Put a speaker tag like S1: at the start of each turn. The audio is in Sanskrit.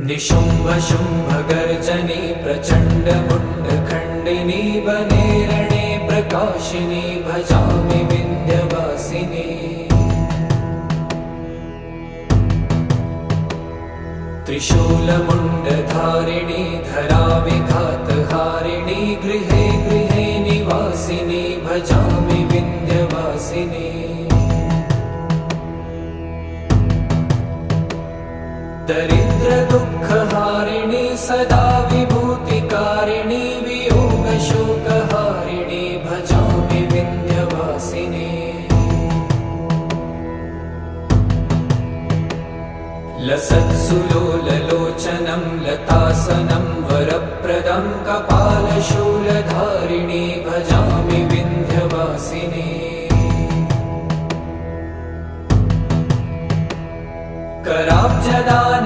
S1: निशुम्भ शुम्भ गर्जनी प्रचण्ड मुण्डखण्डिनी वने रणे प्रकाशिनी भजामि विन्ध्यवासिनी। त्रिशूलमुण्डधारिणी धराविघातहारिणी गृहे गृहे निवासिनी भजामि विन्ध्यवासिनी। दरिद्र दुःखहारिणी सदा विभूतिकारिणी वियोगशोकहारिणी भजामि विन्ध्यवासिनी। लसत्सुलोललोचनं लतासनं वरप्रदं कपालशूलधारिणी भजामि विन्ध्यवासिनी। कराब्जदान